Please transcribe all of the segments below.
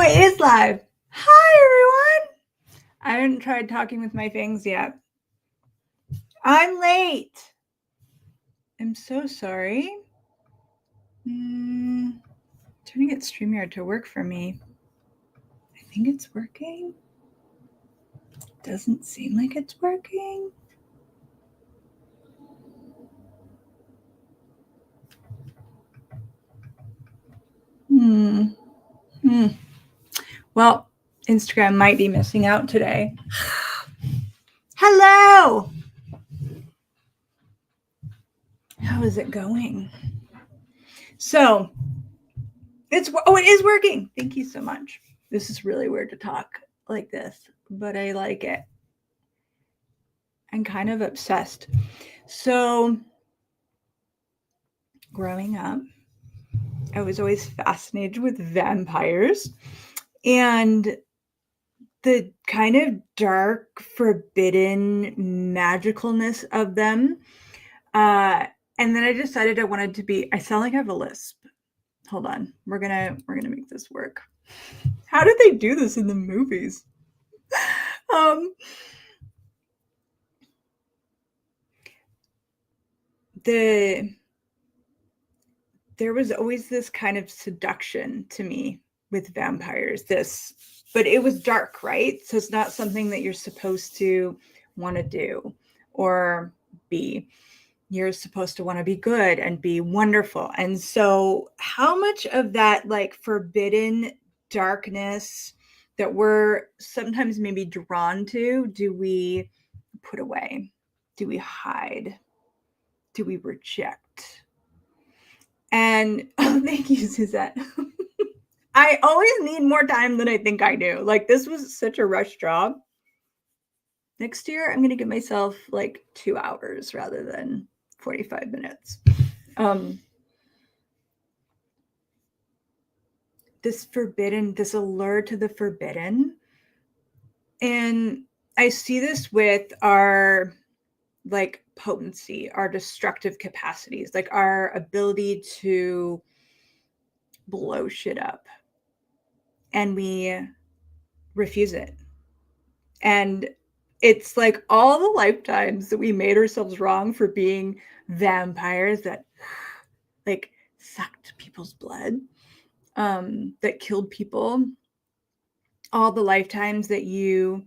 it is live. Hi, everyone. I haven't tried talking with my fangs yet. I'm late. I'm so sorry. Trying to get StreamYard to work for me. I think it's working. Doesn't seem like it's working. Well, Instagram might be missing out today. Hello. How is it going? So, it is working. Thank you so much. This is really weird to talk like this, but I like it. I'm kind of obsessed. So, growing up, I was always fascinated with vampires and the kind of dark, forbidden magicalness of them. And then I decided I wanted to be. I sound like I have a lisp. Hold on, we're gonna make this work. How did they do this in the movies? There was always this kind of seduction to me with vampires. But it was dark, right? So it's not something that you're supposed to want to do or be. You're supposed to want to be good and be wonderful. And so how much of that like forbidden darkness that we're sometimes maybe drawn to do we put away? Do we hide? Do we reject? And thank you, Suzette. I always need more time than I think I do. Like, this was such a rush job. Next year, I'm going to give myself like 2 hours rather than 45 minutes. This allure to the forbidden. And I see this with our like potency, our destructive capacities, like our ability to blow shit up. And we refuse it. And it's like all the lifetimes that we made ourselves wrong for being vampires that like sucked people's blood, that killed people, all the lifetimes that you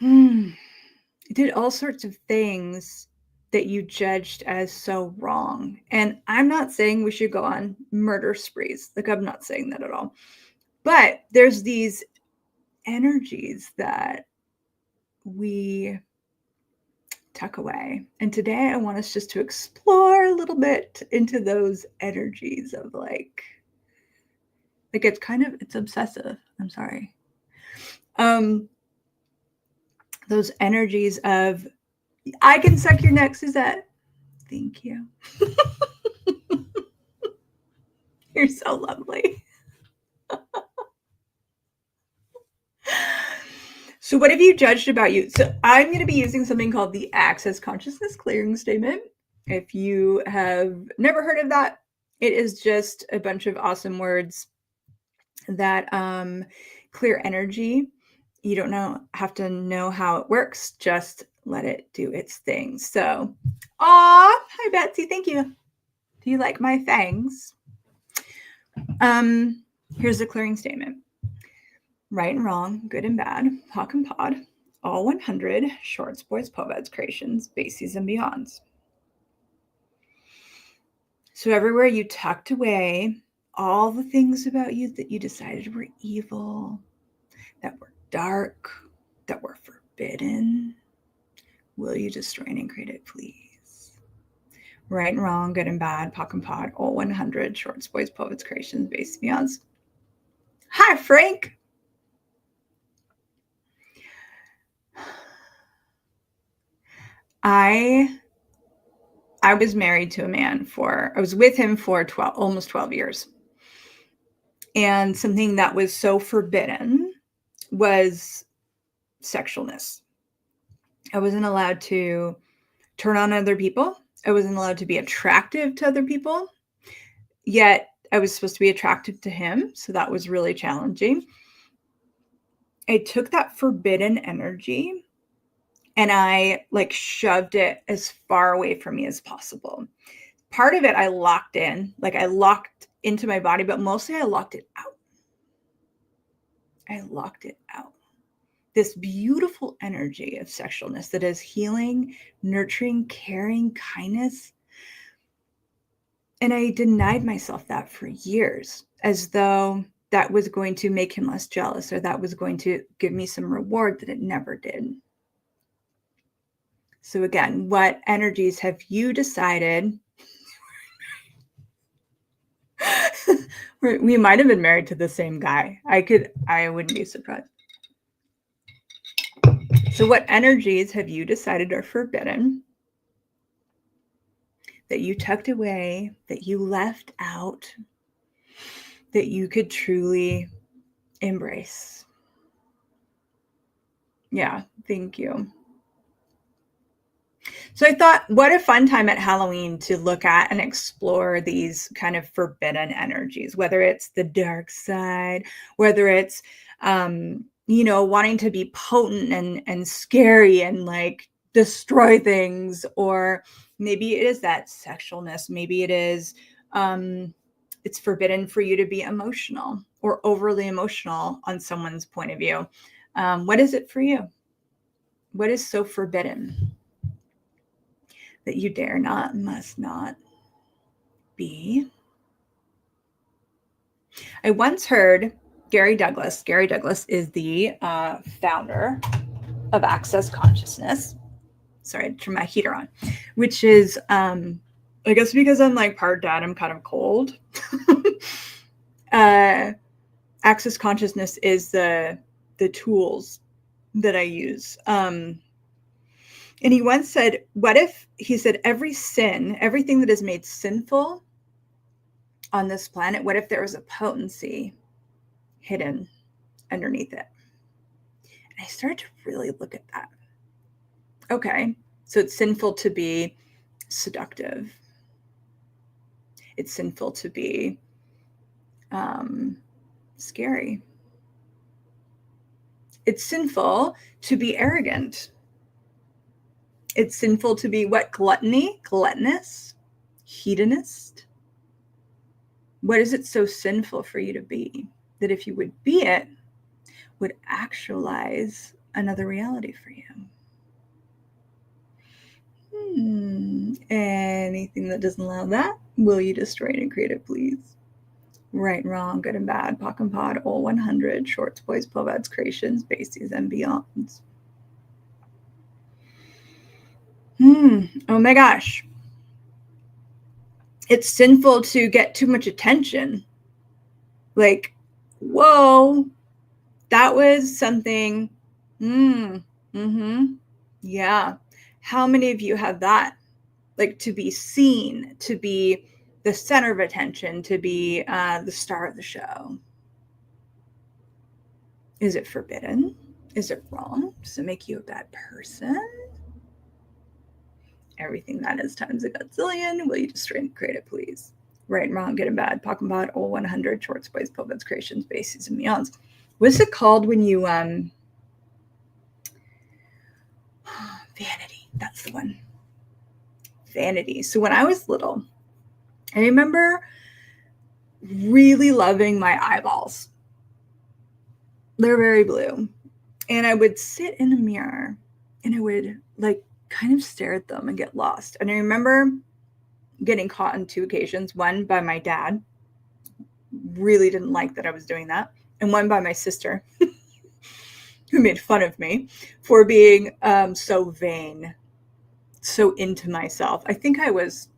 did all sorts of things that you judged as so wrong. And I'm not saying we should go on murder sprees. Like, I'm not saying that at all. But there's these energies that we tuck away. And today I want us just to explore a little bit into those energies of like it's obsessive. I'm sorry. Those energies of, I can suck your neck, Suzette. Thank you. You're so lovely. So what have you judged about you? So I'm going to be using something called the Access Consciousness Clearing Statement. If you have never heard of that, it is just a bunch of awesome words that clear energy. You don't have to know how it works. Just let it do its thing. So, hi Betsy, thank you. Do you like my fangs? Here's the clearing statement. Right and wrong, good and bad, hawk and pod, all 100 shorts, boys, poveds, creations, bases, and beyonds. So everywhere you tucked away all the things about you that you decided were evil, that were dark, that were forbidden, will you destroy and create it, please? Right and wrong, good and bad, hawk and pod, all 100 shorts, boys, poveds, creations, bases, beyonds. Hi, Frank. I was married to a man I was with him for almost 12 years. And something that was so forbidden was sexualness. I wasn't allowed to turn on other people. I wasn't allowed to be attractive to other people. Yet I was supposed to be attracted to him, so that was really challenging. I took that forbidden energy and I like shoved it as far away from me as possible. Part of it I locked in, like I locked into my body, but mostly I locked it out. I locked it out. This beautiful energy of sexualness that is healing, nurturing, caring, kindness. And I denied myself that for years, as though that was going to make him less jealous or that was going to give me some reward that it never did. So again, what energies have you decided? We might have been married to the same guy. I wouldn't be surprised. So what energies have you decided are forbidden, that you tucked away, that you left out, that you could truly embrace? Yeah, thank you. So I thought, what a fun time at Halloween to look at and explore these kind of forbidden energies, whether it's the dark side, whether it's, wanting to be potent and scary and like destroy things, or maybe it is that sexualness. Maybe it is, it's forbidden for you to be emotional or overly emotional on someone's point of view. What is it for you? What is so forbidden that you dare not, must not be? I once heard Gary Douglas is the founder of Access Consciousness. Sorry, I turned my heater on, which is, I guess because I'm like part dad, I'm kind of cold. Access Consciousness is the tools that I use. And he once said, what if, he said, every sin, everything that is made sinful on this planet, what if there was a potency hidden underneath it? And I started to really look at that. Okay, so it's sinful to be seductive. It's sinful to be scary. It's sinful to be arrogant. It's sinful to be what? Gluttony, gluttonous, hedonist. What is it so sinful for you to be that if you would be it, would actualize another reality for you? Anything that doesn't allow that, will you destroy it and create it, please? Right and wrong, good and bad, POC and POD, all 100, shorts, boys, povads, creations, bases, and beyonds. Oh my gosh. It's sinful to get too much attention. Like, whoa, that was something. Yeah. How many of you have that? Like, to be seen, to be the center of attention, to be the star of the show. Is it forbidden? Is it wrong? Does it make you a bad person? Everything that is times a godzillion. Will you destroy and create it, please? Right and wrong, good and bad, POC and POD, all 100, shorts, boys, povads, creations, bases, and beyonds. What's it called when you vanity? That's the one. Vanity. So when I was little, I remember really loving my eyeballs. They're very blue. And I would sit in a mirror and I would like kind of stare at them and get lost. And I remember getting caught on 2 occasions, one by my dad, really didn't like that I was doing that, and one by my sister, who made fun of me for being so vain, so into myself. I think I was,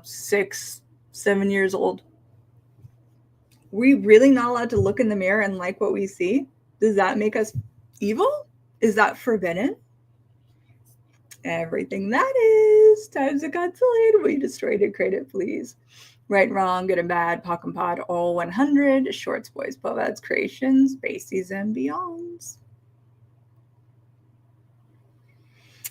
6, 7 years old. We really not allowed to look in the mirror and like what we see? Does that make us evil? Is that forbidden? Everything that is times a godzillion. Will you destroy it and create it, please? Right and wrong, good and bad, POC and POD, all 100, shorts, boys, povads, creations, bases, and beyonds.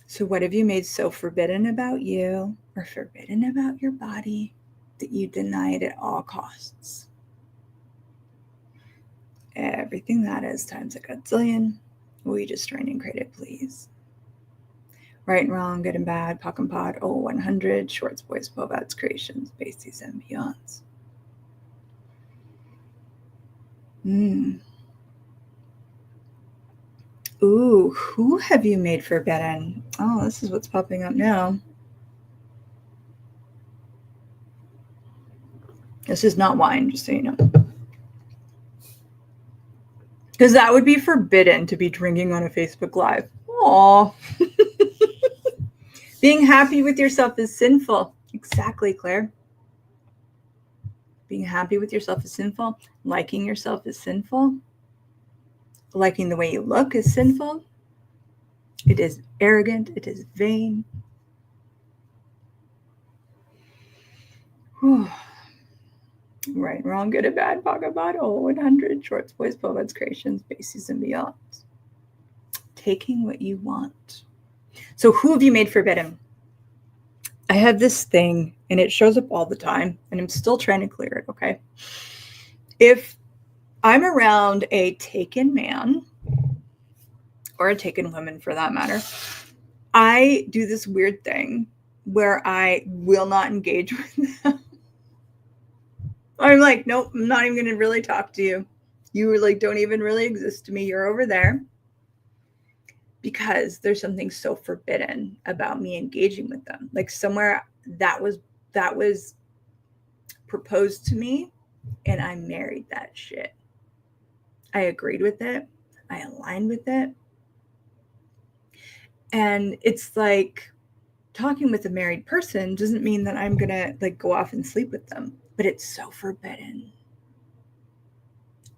So what have you made so forbidden about you or forbidden about your body that you denied at all costs. Everything that is times a godzillion. Will you just join and create it, please? Right and wrong, good and bad, POC and POD, 100, shorts, boys, Bobats, creations, bases, and beyonds. Ooh, who have you made forbidden? Oh, this is what's popping up now. This is not wine, just so you know. Because that would be forbidden to be drinking on a Facebook Live. Aww. Being happy with yourself is sinful. Exactly, Claire. Being happy with yourself is sinful. Liking yourself is sinful. Liking the way you look is sinful. It is arrogant. It is vain. Whew. Right, wrong, good and bad, POC and POD, 100, shorts, boys, Bobats, creations, bases, and beyond. Taking what you want. So who have you made forbidden? I have this thing, and it shows up all the time, and I'm still trying to clear it, okay? If I'm around a taken man, or a taken woman for that matter, I do this weird thing where I will not engage with them. I'm like, nope, I'm not even going to really talk to you. You like don't even really exist to me. You're over there. Because there's something so forbidden about me engaging with them. Like somewhere that was proposed to me, and I married that shit. I agreed with it. I aligned with it. And it's like talking with a married person doesn't mean that I'm going to like go off and sleep with them, but it's so forbidden.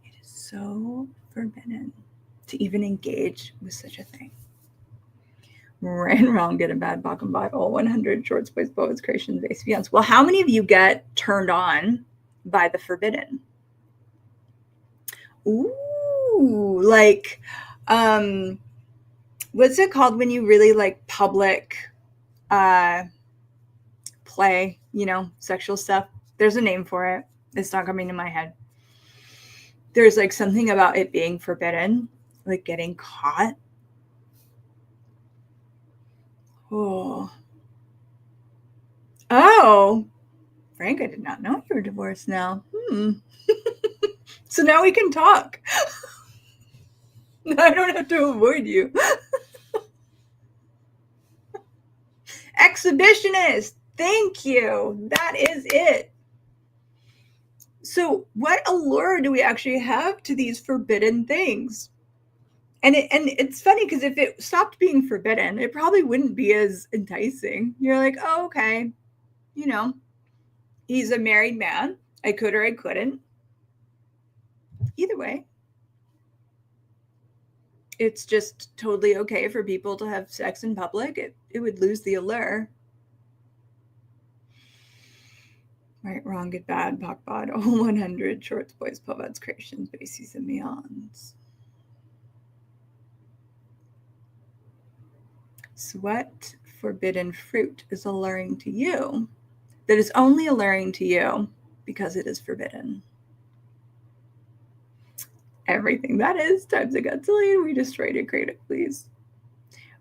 It is so forbidden to even engage with such a thing. Right and wrong, good and bad, POC and POD, 100, shorts, boys, Bobats, creations, base, beyonds. Well, how many of you get turned on by the forbidden? Ooh, like, what's it called when you really like public play, sexual stuff? There's a name for it. It's not coming to my head. There's like something about it being forbidden, like getting caught. Oh, Frank, I did not know you were divorced now. So now we can talk. I don't have to avoid you. Exhibitionist. Thank you. That is it. So what allure do we actually have to these forbidden things? And it's funny because if it stopped being forbidden, it probably wouldn't be as enticing. You're like, oh, okay. He's a married man. I could or I couldn't. Either way. It's just totally okay for people to have sex in public. It would lose the allure. Right, wrong, good, bad, POC, POD, 100, shorts, boys, Bobats, creations, bases, and beyonds. So what forbidden fruit is alluring to you that is only alluring to you because it is forbidden? Everything that is times a godzillion. We just try to create it, please.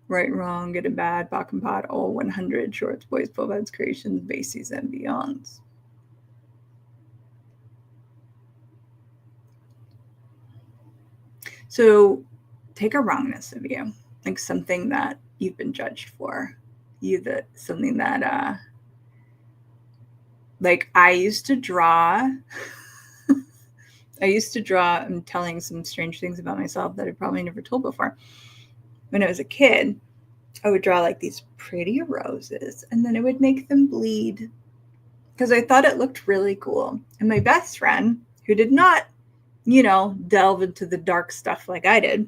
Right, wrong, good and bad, POC and POD, 100, shorts, boys, Bobats, creations, bases, and beyonds. So take a wrongness of you, like something that you've been judged for, something that like I used to draw. I'm telling some strange things about myself that I probably never told before. When I was a kid, I would draw like these pretty roses, and then I would make them bleed because I thought it looked really cool. And my best friend, who did not, delve into the dark stuff like I did,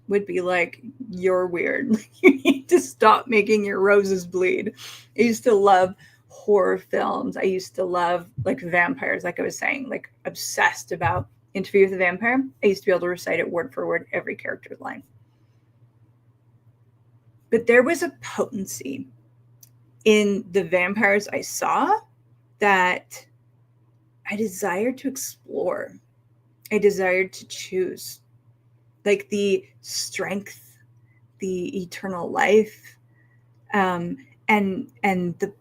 would be like, you're weird. You need to stop making your roses bleed. I used to love horror films. I used to love like vampires, like I was saying, like obsessed about Interview with a Vampire. I used to be able to recite it word for word, every character's line. But there was a potency in the vampires I saw that I desired to explore. I desired to choose, like the strength, the eternal life, and the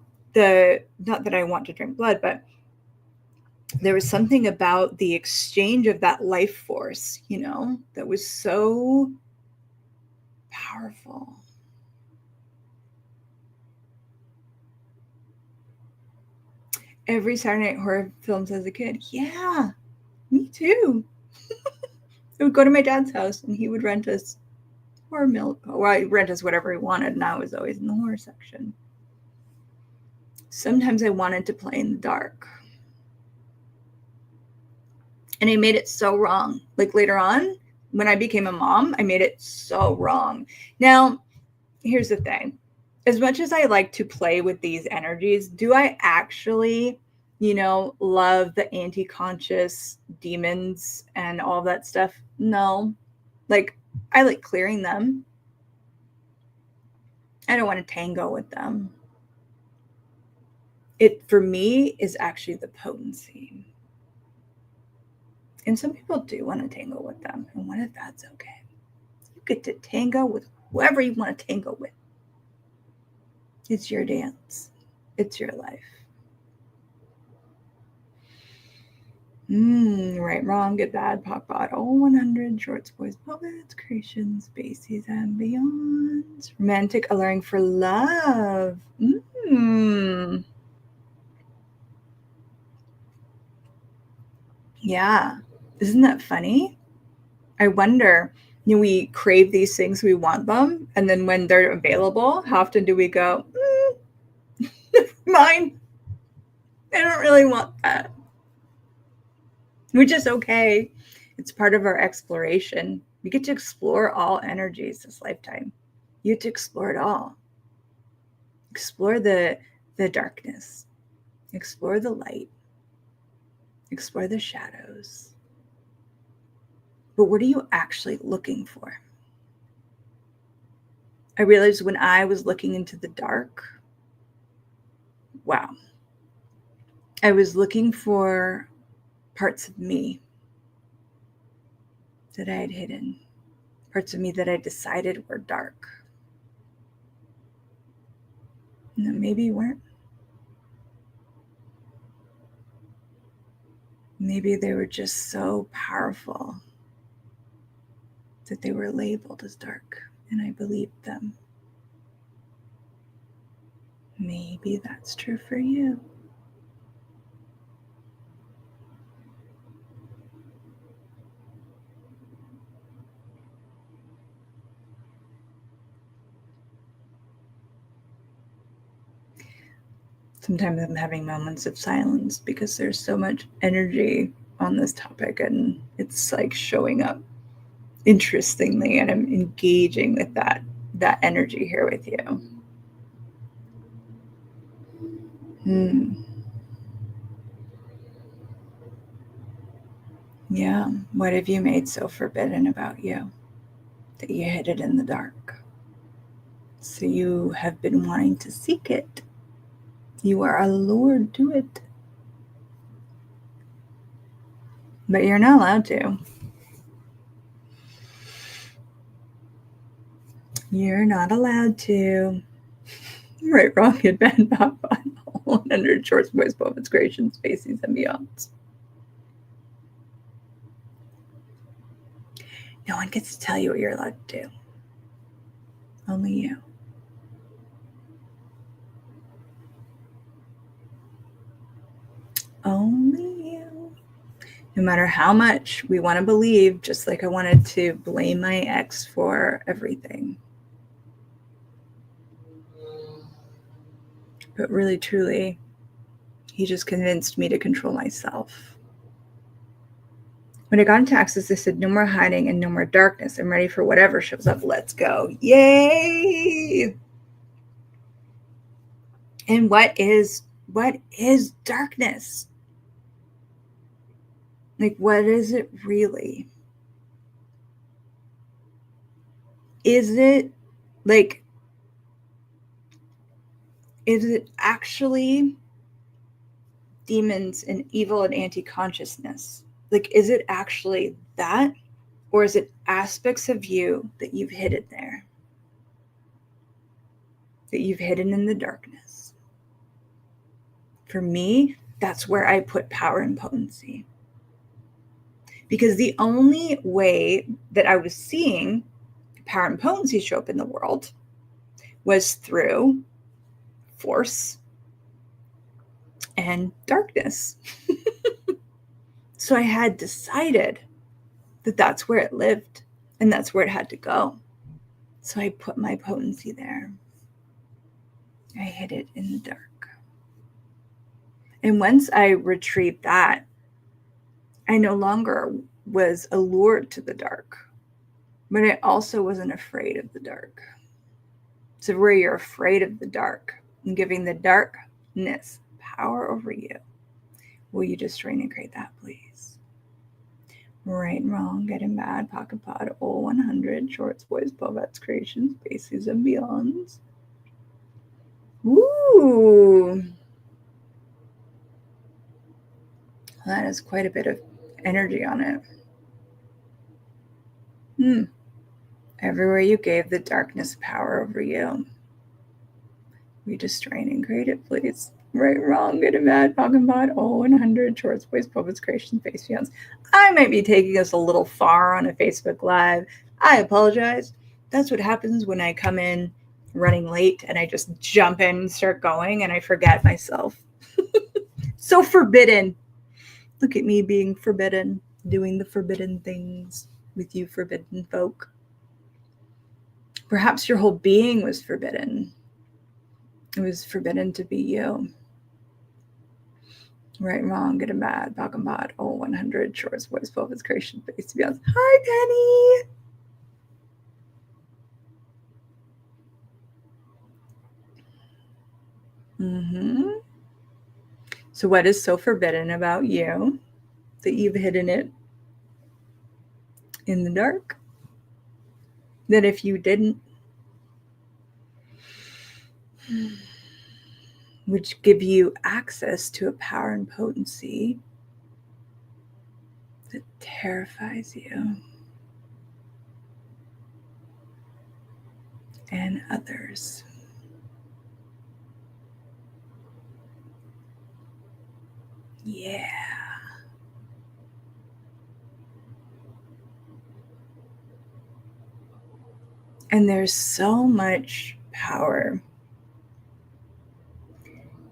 not that I want to drink blood, but there was something about the exchange of that life force, that was so powerful. Every Saturday night horror films as a kid. Yeah, me too. I would go to my dad's house and he would rent us horror milk. Well, he'd rent us whatever he wanted, and I was always in the horror section. Sometimes I wanted to play in the dark. And I made it so wrong. Like later on, when I became a mom, I made it so wrong. Now, here's the thing. As much as I like to play with these energies, do I actually, love the anti-conscious demons and all that stuff? No. Like, I like clearing them. I don't want to tango with them. It, for me, is actually the potency. And some people do want to tango with them. And what if that's okay? You get to tango with whoever you want to tango with. It's your dance. It's your life. Right, wrong, good, bad, pop, bot, all 100, shorts, boys, puppets, creations, spaces, and beyonds. Romantic, alluring for love. Yeah. Isn't that funny? I wonder, we crave these things, we want them, and then when they're available, how often do we go, mine? I don't really want that. Which is okay. It's part of our exploration. We get to explore all energies this lifetime. You get to explore it all. Explore the darkness. Explore the light. Explore the shadows. But what are you actually looking for? I realized when I was looking into the dark, wow, I was looking for parts of me that I had hidden, parts of me that I decided were dark, and that maybe weren't. Maybe they were just so powerful that they were labeled as dark, and I believed them. Maybe that's true for you. Sometimes I'm having moments of silence because there's so much energy on this topic, and it's like showing up interestingly, and I'm engaging with that energy here with you. Yeah. What have you made so forbidden about you that you hid it in the dark? So you have been wanting to seek it. You are allured to it. But you're not allowed to. You're not allowed to. Right, wrong, good, bad, pop, 100 shorts, boys, puppets, creations, spaces, and beyonds. No one gets to tell you what you're allowed to do. Only you. Only you. No matter how much we want to believe, just like I wanted to blame my ex for everything. But really, truly, he just convinced me to control myself. When I got into Access, they said, no more hiding and no more darkness. I'm ready for whatever shows up. Let's go. Yay! And what is darkness? Like, what is it really? Is it actually demons and evil and anti-consciousness. Like, is it actually that? Or is it aspects of you that you've hidden there? That you've hidden in the darkness? For me, that's where I put power and potency. Because the only way that I was seeing power and potency show up in the world was through force and darkness. So I had decided that that's where it lived and that's where it had to go. So I put my potency there. I hid it in the dark. And once I retrieved that, I no longer was allured to the dark, but I also wasn't afraid of the dark. So where you're afraid of the dark and giving the darkness power over you, will you destroy and create that, please? Right and wrong, good and bad, pocket pod, all 100, shorts, boys, bovettes, creations, bases, and beyonds. Woo! That is quite a bit of energy on it. Everywhere you gave the darkness power over you, we destroy and create it, please. Right, wrong, good and bad, pocket pod, all 100, shorts, boys, bovettes, creations, base beyonds. I might be taking us a little far on a Facebook Live. I apologize. That's what happens when I come in running late and I just jump in and start going and I forget myself. So forbidden. Look at me being forbidden, doing the forbidden things with you forbidden folk. Perhaps your whole being was forbidden. It was forbidden to be you. Right, wrong, good and bad, pocket pod, all 100, shorts, boys, bovettes, creation, base beyonds. Hi, Penny. So what is so forbidden about you that you've hidden it in the dark? That if you didn't, which give you access to a power and potency that terrifies you and others. Yeah. And there's so much power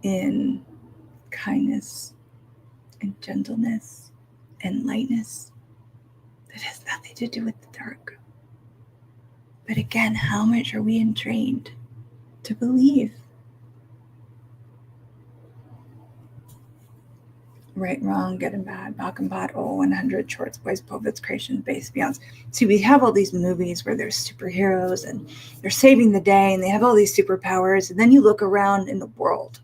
in kindness and gentleness and lightness that has nothing to do with the dark. But again, how much are we entrained to believe? Right, wrong, good and bad, pocket pod, all 100, shorts, boys, bovettes, creations, base beyonds. See, we have all these movies where there's superheroes and they're saving the day and they have all these superpowers. And then you look around in the world,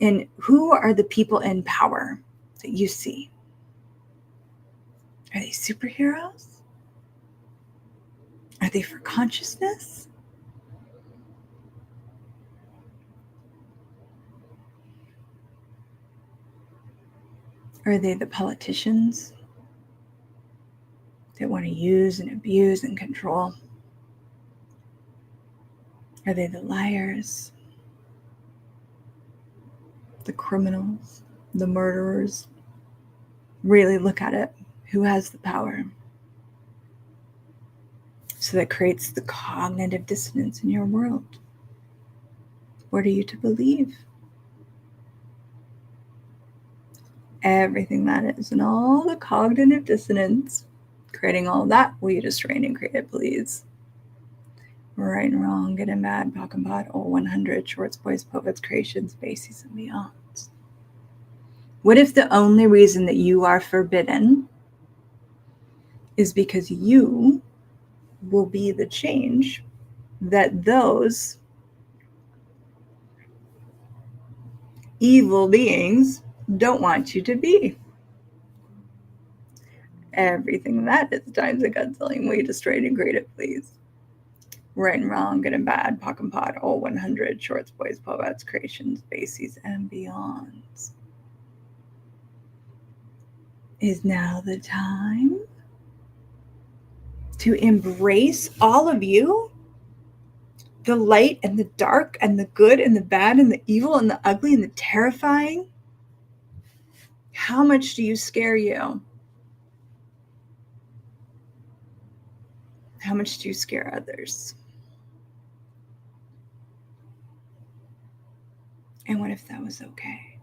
and who are the people in power that you see? Are they superheroes? Are they for consciousness? Are they the politicians that want to use and abuse and control? Are they the liars? The criminals? The murderers? Really look at it. Who has the power? So that creates the cognitive dissonance in your world. What are you to believe? Everything that is, and all the cognitive dissonance, creating all that, will you destroy and create it, please? Right and wrong, good and bad, pocket pod, all 100, shorts, boys, povettes, creations, bases, and beyonds. What if the only reason that you are forbidden is because you will be the change that those evil beings don't want you to be? Everything that is times a God telling, will you destroy and create it, please? right and wrong, good and bad, POC and POD, all 100, shorts, boys, blowouts, creations, bases, and beyonds. Is now the time to embrace all of you, the light and the dark and the good and the bad and the evil and the ugly and the terrifying. How much do you scare you? How much do you scare others? And what if that was okay?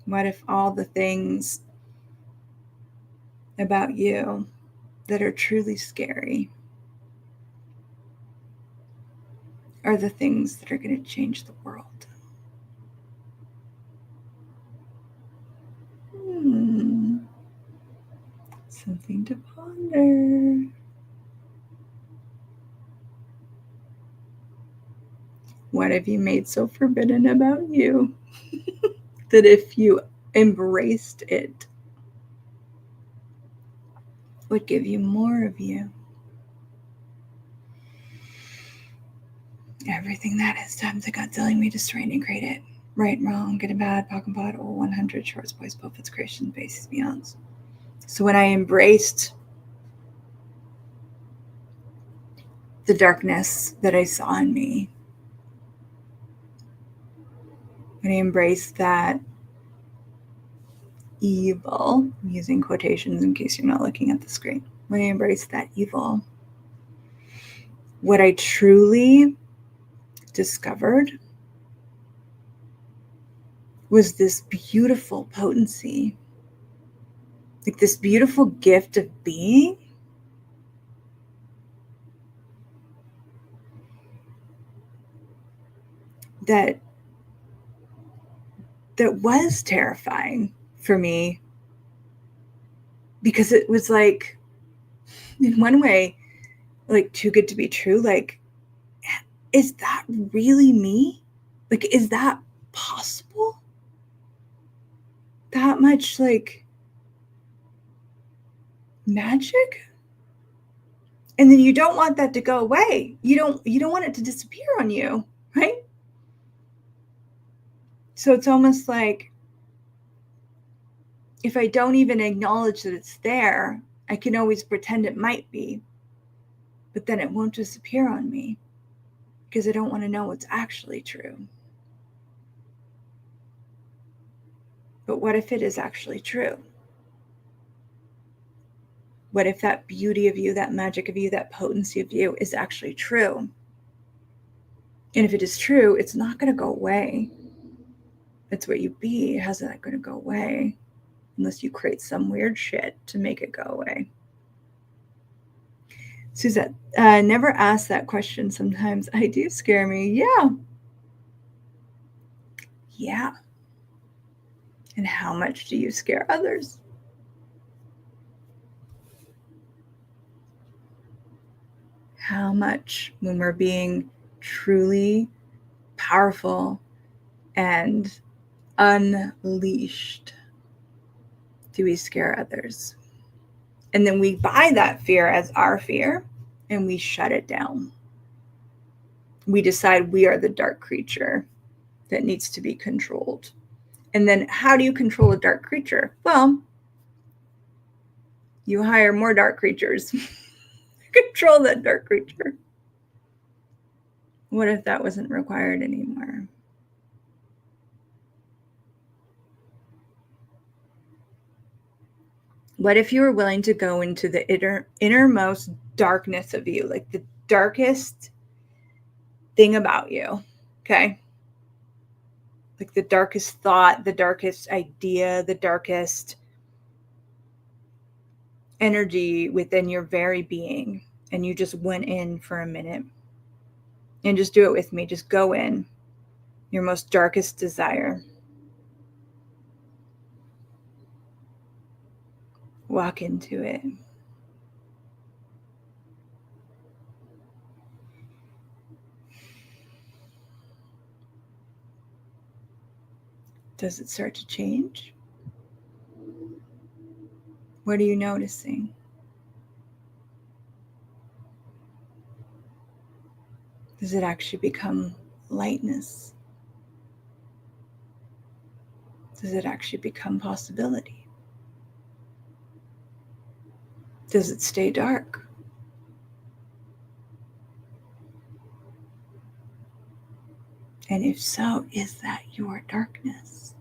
What if all the things about you that are truly scary are the things that are going to change the world? Something to ponder. What have you made so forbidden about you that if you embraced it, would give you more of you? Everything that is time to God telling me to strain and create it. Right, wrong, good and bad, POC and POD, all 100, shorts, boys, buffets, creations, bases, beyonds. So when I embraced the darkness that I saw in me, when I embraced that evil, I'm using quotations in case you're not looking at the screen, when I embraced that evil, what I truly discovered was this beautiful potency, like this beautiful gift of being that was terrifying for me, because it was like, in one way, like too good to be true. Like, is that really me? Like, is that possible? That much like magic? And then you don't want that to go away. You don't want it to disappear on you, right? So it's almost like, if I don't even acknowledge that it's there, I can always pretend it might be, but then it won't disappear on me because I don't want to know what's actually true. But what if it is actually true? What if that beauty of you, that magic of you, that potency of you is actually true? And if it is true, it's not going to go away. It's what you be. How's that going to go away? Unless you create some weird shit to make it go away. Suzette, never ask that question. Sometimes I do scare me. Yeah. Yeah. And how much do you scare others? How much, when we're being truly powerful and unleashed, do we scare others? And then we buy that fear as our fear and we shut it down. We decide we are the dark creature that needs to be controlled. And then how do you control a dark creature? Well, you hire more dark creatures to control that dark creature. What if that wasn't required anymore? What if you were willing to go into the innermost darkness of you, like the darkest thing about you, okay? Like the darkest thought, the darkest idea, the darkest energy within your very being, and you just went in for a minute. And just do it with me. Just go in. Your most darkest desire. Walk into it. Does it start to change? What are you noticing? Does it actually become lightness? Does it actually become possibility? Does it stay dark? And if so, is that your darkness?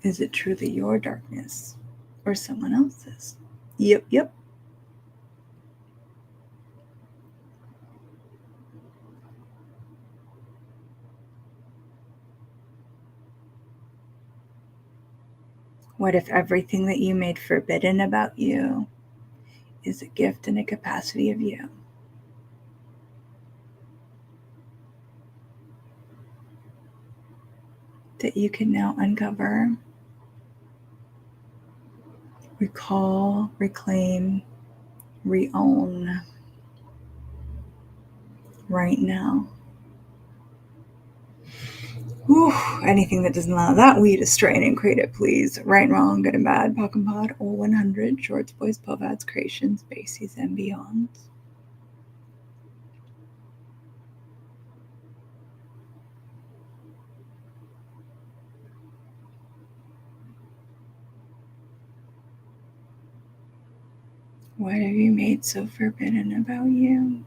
Is it truly your darkness or someone else's? Yep. What if everything that you made forbidden about you is a gift and a capacity of you? That you can now uncover, recall, reclaim, re-own right now. Whew, anything that doesn't allow that weed to strain and create it, please. Right and wrong, good and bad, POC and POD, all 100, shorts, boys, povads, creations, bases, and beyonds. What have you made so forbidden about you?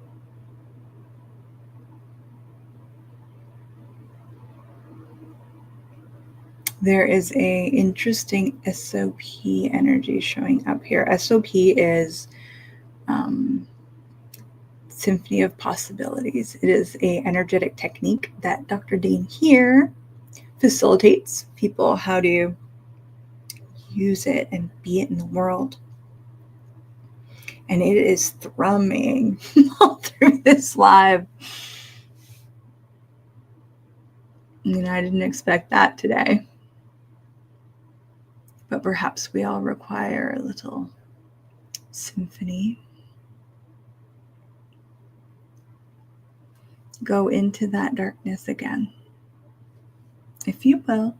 There is a interesting SOP energy showing up here. SOP is Symphony of Possibilities. It is a energetic technique that Dr. Dean here facilitates people how to use it and be it in the world. And it is thrumming all through this live. I didn't expect that today. But perhaps we all require a little symphony. Go into that darkness again, if you will.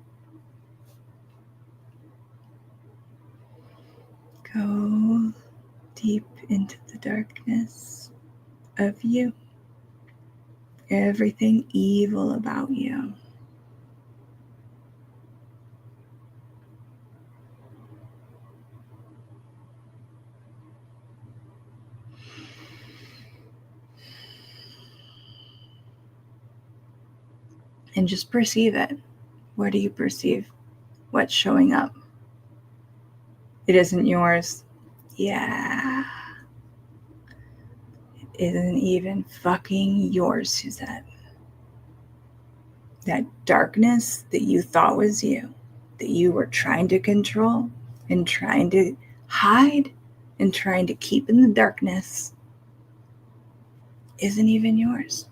Go deep into the darkness of you. Everything evil about you. And just perceive it. What do you perceive? What's showing up? It isn't yours. Yeah. It isn't even fucking yours, Suzette. That darkness that you thought was you, that you were trying to control and trying to hide and trying to keep in the darkness, isn't even yours.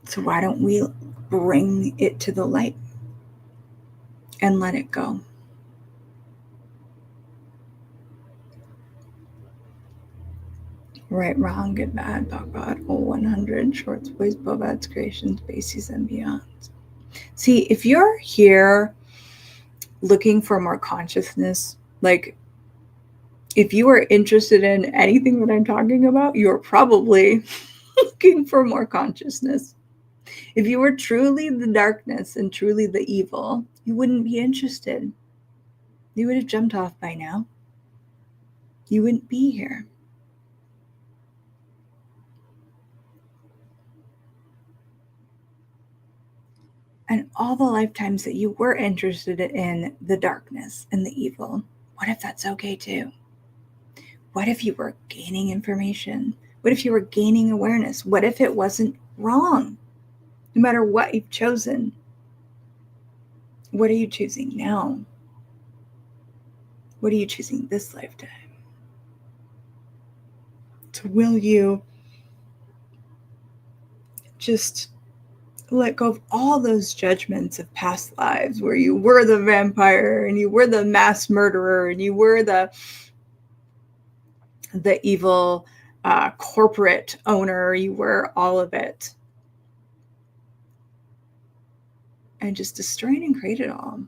So why don't we bring it to the light and let it go? Right, wrong, good, bad, bad, all 100, shorts, boys, bobads, creations, bases, and beyond. See, if you're here looking for more consciousness, like if you are interested in anything that I'm talking about, you're probably looking for more consciousness. If you were truly the darkness and truly the evil, you wouldn't be interested. You would have jumped off by now. You wouldn't be here. And all the lifetimes that you were interested in the darkness and the evil, what if that's okay too? What if you were gaining information? What if you were gaining awareness? What if it wasn't wrong? No matter what you've chosen, what are you choosing now? What are you choosing this lifetime? So will you just let go of all those judgments of past lives where you were the vampire and you were the mass murderer and you were the evil corporate owner, you were all of it, and just destroy and create it all.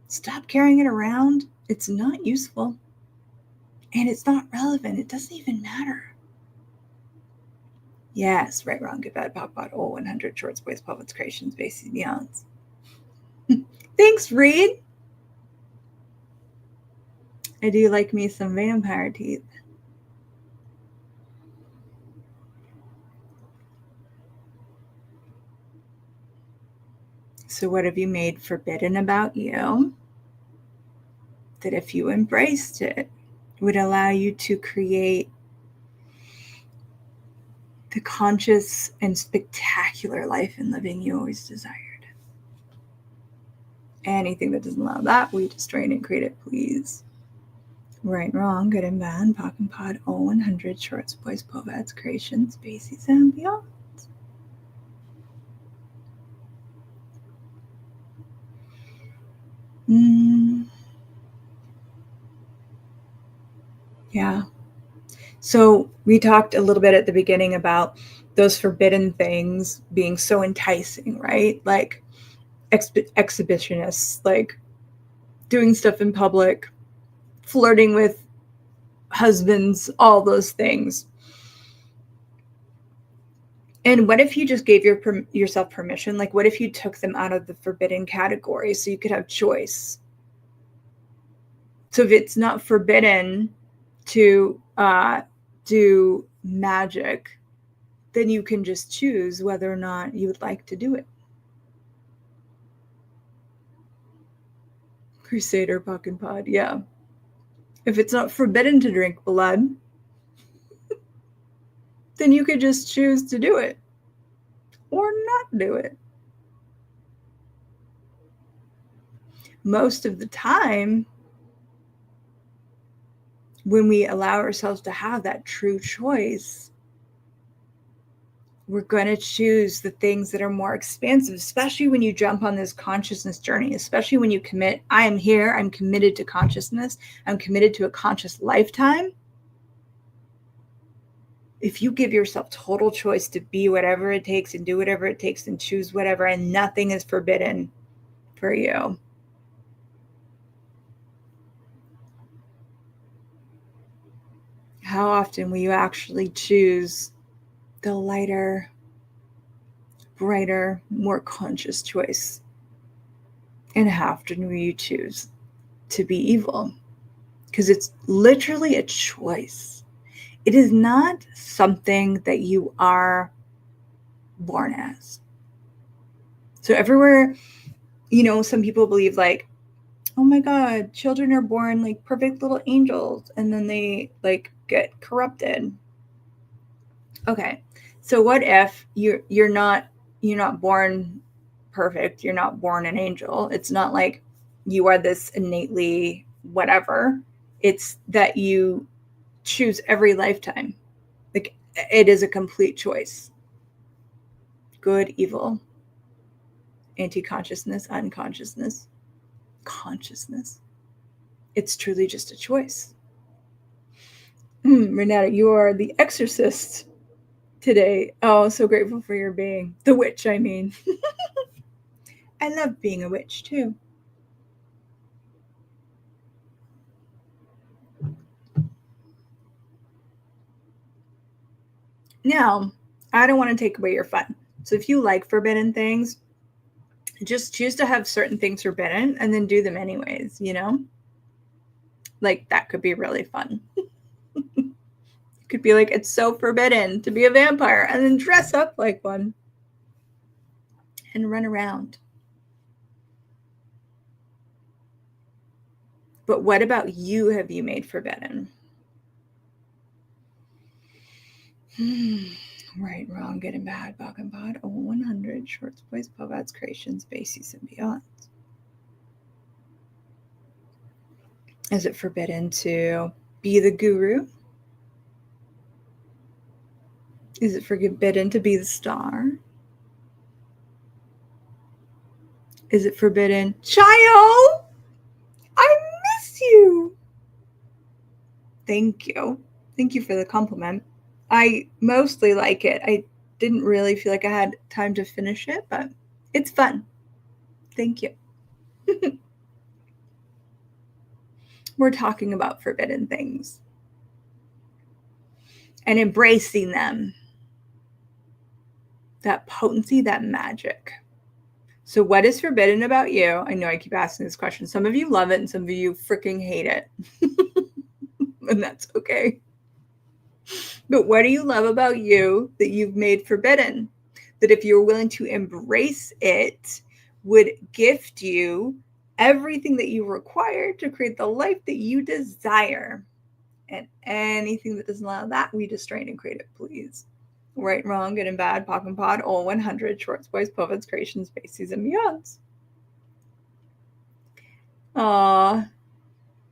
Stop carrying it around. It's not useful. And it's not relevant. It doesn't even matter. Yes, right, wrong, good, bad, pop, pot, all 100 shorts, boys, puppets, creations, bases, beyonds. Thanks, Reed. I do like me some vampire teeth. So what have you made forbidden about you that if you embraced it, would allow you to create the conscious and spectacular life and living you always desired? Anything that doesn't allow that, we destroy and create it, please. Right, wrong, good and bad, POC and pod, all 100 shorts, boys, povats, creations, bases, and beyond. Yeah. So we talked a little bit at the beginning about those forbidden things being so enticing, right? Like exhibitionists, like doing stuff in public, flirting with husbands, all those things. And what if you just gave yourself permission? Like, what if you took them out of the forbidden category so you could have choice? So if it's not forbidden to do magic, then you can just choose whether or not you would like to do it. Crusader, Puck and Pod, yeah. If it's not forbidden to drink blood, then you could just choose to do it or not do it. Most of the time, when we allow ourselves to have that true choice, we're going to choose the things that are more expansive, especially when you jump on this consciousness journey, especially when you commit, I am here, I'm committed to consciousness, I'm committed to a conscious lifetime. If you give yourself total choice to be whatever it takes and do whatever it takes and choose whatever, and nothing is forbidden for you, how often will you actually choose the lighter, brighter, more conscious choice? And how often will you choose to be evil? Because it's literally a choice. It is not something that you are born as. So everywhere, some people believe like, oh my God, children are born like perfect little angels and then they like get corrupted. Okay. So what if you're not born perfect, you're not born an angel. It's not like you are this innately whatever. It's that you choose every lifetime. Like it is a complete choice. Good, evil, anti-consciousness, unconsciousness, consciousness. It's truly just a choice. Renata, you are the exorcist today. Oh, so grateful for your being. The witch, I mean. I love being a witch too. Now, I don't want to take away your fun. So if you like forbidden things, just choose to have certain things forbidden and then do them anyways, Like that could be really fun. It could be like, it's so forbidden to be a vampire and then dress up like one and run around. But what about you have you made forbidden? Right, wrong, good and bad, bog and bod, 100, shorts, boys, povats, creations, bases, and beyond. Is it forbidden to be the guru? Is it forbidden to be the star? Is it forbidden? Child, I miss you. Thank you. Thank you for the compliment. I mostly like it. I didn't really feel like I had time to finish it, but it's fun. Thank you. We're talking about forbidden things. and embracing them. That potency, that magic. So what is forbidden about you? I know I keep asking this question. Some of you love it and some of you freaking hate it. And that's okay. But what do you love about you that you've made forbidden? That if you're willing to embrace it, would gift you everything that you require to create the life that you desire. And anything that doesn't allow that, we destroy and create it, please. Right, wrong, good and bad, POC and pod, all 100, shorts, boys, poets, creations, bases, and beyonds. Aw,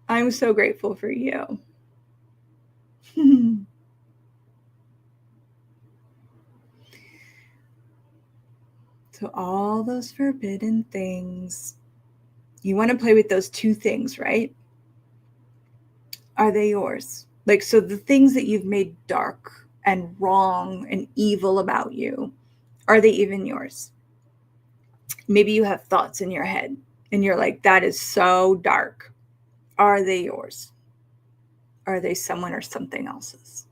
I'm so grateful for you. So all those forbidden things, you want to play with those two things, right? Are they yours? Like, so the things that you've made dark and wrong and evil about you, are they even yours? Maybe you have thoughts in your head and you're like, that is so dark. Are they yours? Are they someone or something else's?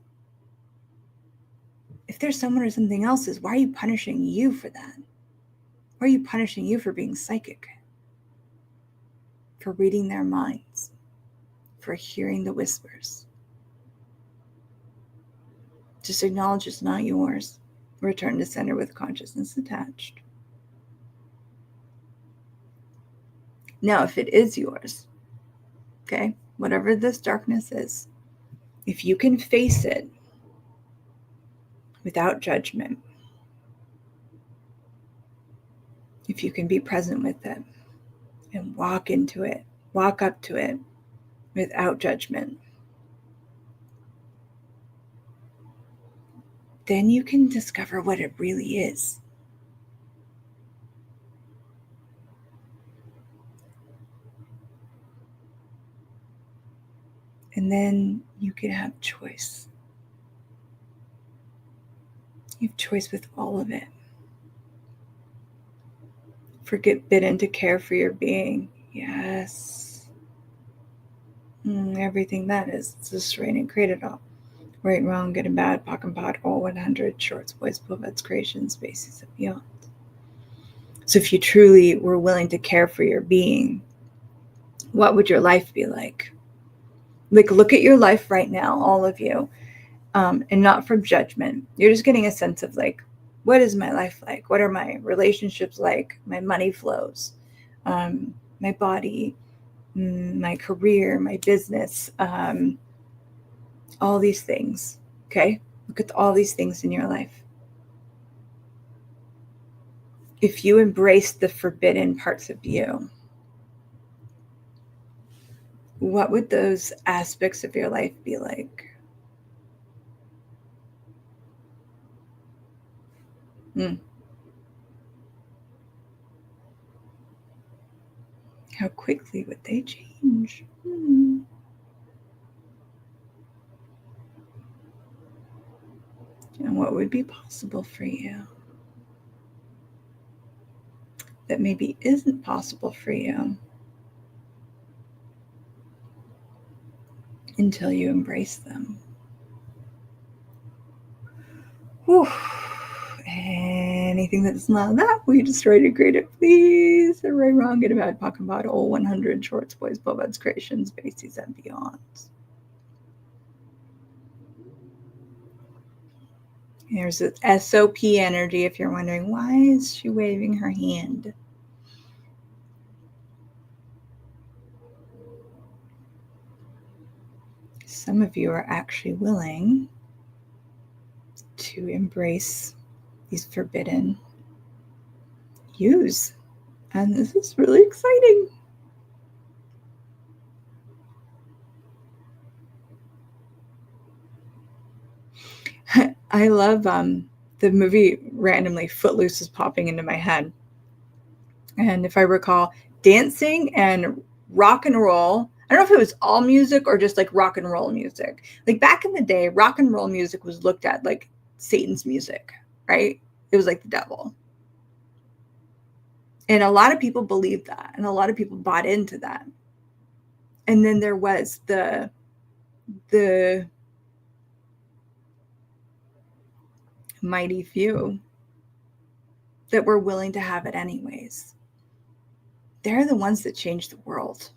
If there's someone or something else's, why are you punishing you for that? Why are you punishing you for being psychic? For reading their minds? For hearing the whispers? Just acknowledge it's not yours. Return to center with consciousness attached. Now, if it is yours, okay, whatever this darkness is, if you can face it without judgment, if you can be present with it and walk into it, walk up to it without judgment, then you can discover what it really is. And then you can have choice. You have choice with all of it. Forbidden to care for your being. Yes. Everything that is just right and created all. Right, wrong, good and bad, POC and pod, all 100, shorts, boys, poets, creations, spaces, and beyond. So if you truly were willing to care for your being, what would your life be like? Like, look at your life right now, all of you, and not from judgment. You're just getting a sense of like, what is my life like? What are my relationships like? My money flows, my body, my career, my business, all these things. Okay, look at all these things in your life. If you embrace the forbidden parts of you, what would those aspects of your life be like? How quickly would they change? And what would be possible for you that maybe isn't possible for you until you embrace them? Whew. Anything that's not that, we destroy to create it, please. Right, wrong, good, bad, POC and pod, all 100, shorts, boys, poets, creations, bases, and beyonds. There's the SOP energy if you're wondering, why is she waving her hand? Some of you are actually willing to embrace these forbidden yous. And this is really exciting. I love the movie randomly Footloose is popping into my head. And if I recall, dancing and rock and roll, I don't know if it was all music or just like rock and roll music. Like back in the day, rock and roll music was looked at like Satan's music, right? It was like the devil. And a lot of people believed that. And a lot of people bought into that. And then there was the mighty few that were willing to have it anyways. They're the ones that change the world.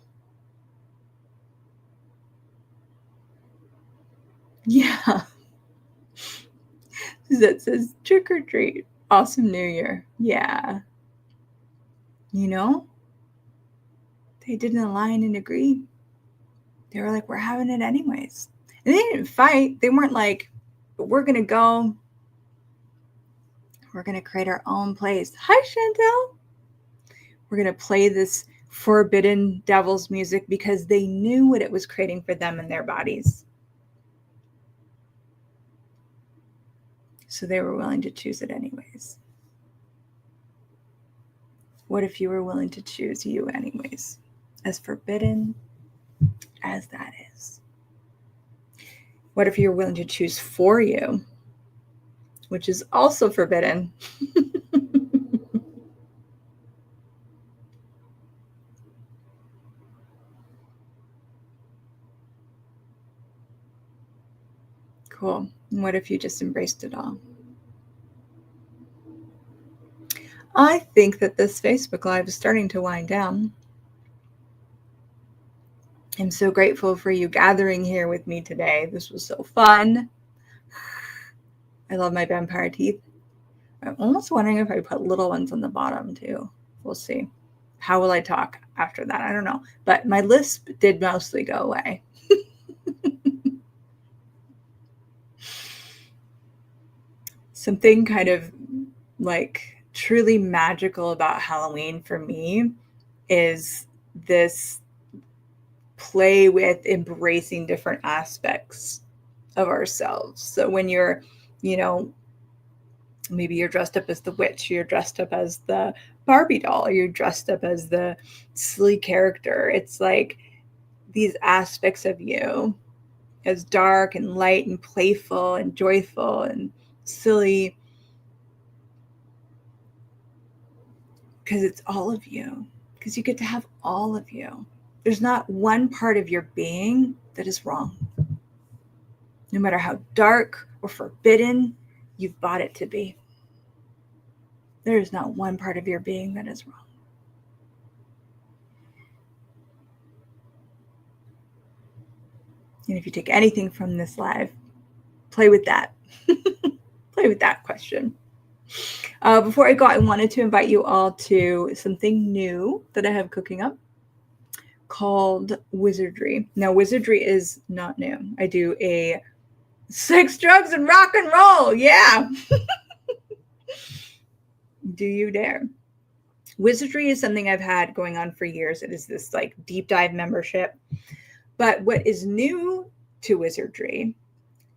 Yeah. That says trick or treat. Awesome New Year. Yeah. You know, they didn't align and agree. They were like, we're having it anyways. And they didn't fight. They weren't like, we're going to go. We're going to create our own place. Hi, Chantel. We're going to play this forbidden devil's music because they knew what it was creating for them and their bodies. So they were willing to choose it anyways. What if you were willing to choose you anyways? As forbidden as that is. What if you're willing to choose for you, which is also forbidden? Cool. And what if you just embraced it all? I think that this Facebook Live is starting to wind down. I'm so grateful for you gathering here with me today. This was so fun. I love my vampire teeth. I'm almost wondering if I put little ones on the bottom too. We'll see. How will I talk after that? I don't know. But my lisp did mostly go away. Something kind of like truly magical about Halloween for me is this play with embracing different aspects of ourselves. So when you're, maybe you're dressed up as the witch, you're dressed up as the Barbie doll, or you're dressed up as the silly character. It's like these aspects of you as dark and light and playful and joyful and silly, because it's all of you, because you get to have all of you. There's not one part of your being that is wrong. No matter how dark or forbidden you've bought it to be, there is not one part of your being that is wrong. And if you take anything from this live, play with that. Play with that question. Before I go, I wanted to invite you all to something new that I have cooking up called Wizardry. Now, Wizardry is not new. I do a sex, drugs, and rock and roll. Yeah. Do you dare? Wizardry is something I've had going on for years. It is this like deep dive membership. But what is new to Wizardry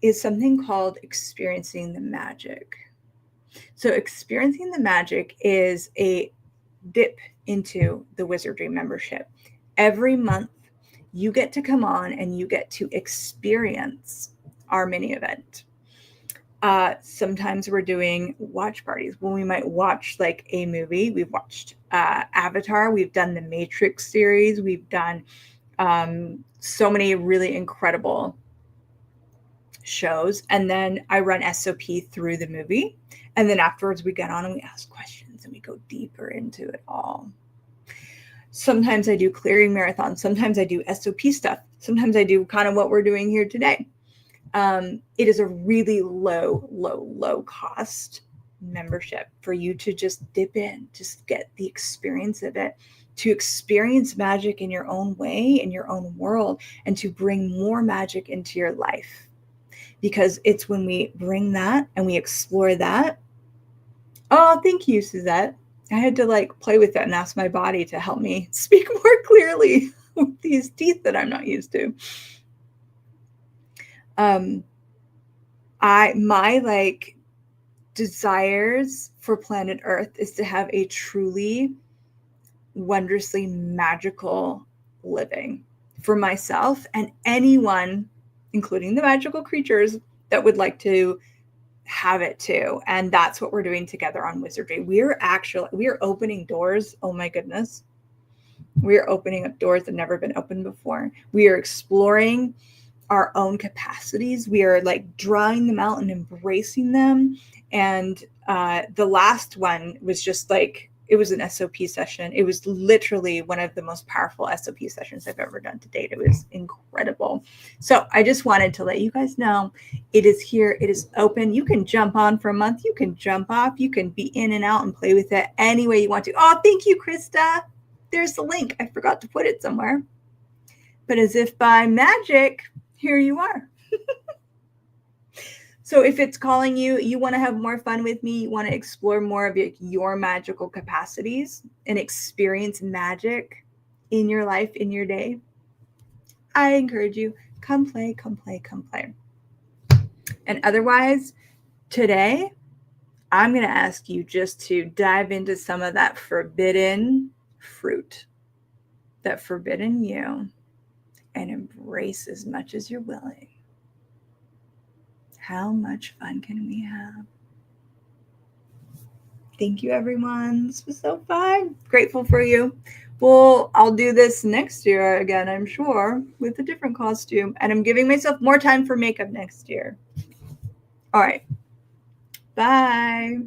is something called Experiencing the Magic. So Experiencing the Magic is a dip into the Wizardry membership. Every month, you get to come on and you get to experience our mini event. Sometimes we're doing watch parties when we might watch like a movie. We've watched Avatar. We've done the Matrix series. We've done so many really incredible shows. And then I run SOP through the movie. And then afterwards we get on and we ask questions and we go deeper into it all. Sometimes I do clearing marathons. Sometimes I do SOP stuff. Sometimes I do kind of what we're doing here today. It is a really low cost membership for you to just dip in, just get the experience of it, to experience magic in your own way, in your own world, and to bring more magic into your life. Because it's when we bring that and we explore that. Oh, thank you, Suzette. I had to like play with that and ask my body to help me speak more clearly with these teeth that I'm not used to. My like desires for planet Earth is to have a truly wondrously magical living for myself and anyone, including the magical creatures, that would like to have it too. And that's what we're doing together on Wizardry. We are opening doors. Oh my goodness. We are opening up doors that have never been opened before. We are exploring our own capacities. We are like drawing them out and embracing them. And the last one was just like, it was an SOP session. It was literally one of the most powerful SOP sessions I've ever done to date. It was incredible. So I just wanted to let you guys know it is here. It is open. You can jump on for a month. You can jump off. You can be in and out and play with it any way you want to. Oh, thank you, Krista. There's the link. I forgot to put it somewhere. But as if by magic, here you are. So if it's calling you, you want to have more fun with me, you want to explore more of your magical capacities and experience magic in your life, in your day, I encourage you, come play, come play, come play. And otherwise, today, I'm going to ask you just to dive into some of that forbidden fruit, that forbidden you, and embrace as much as you're willing. How much fun can we have? Thank you, everyone. This was so fun. Grateful for you. Well, I'll do this next year again, I'm sure, with a different costume. And I'm giving myself more time for makeup next year. All right. Bye.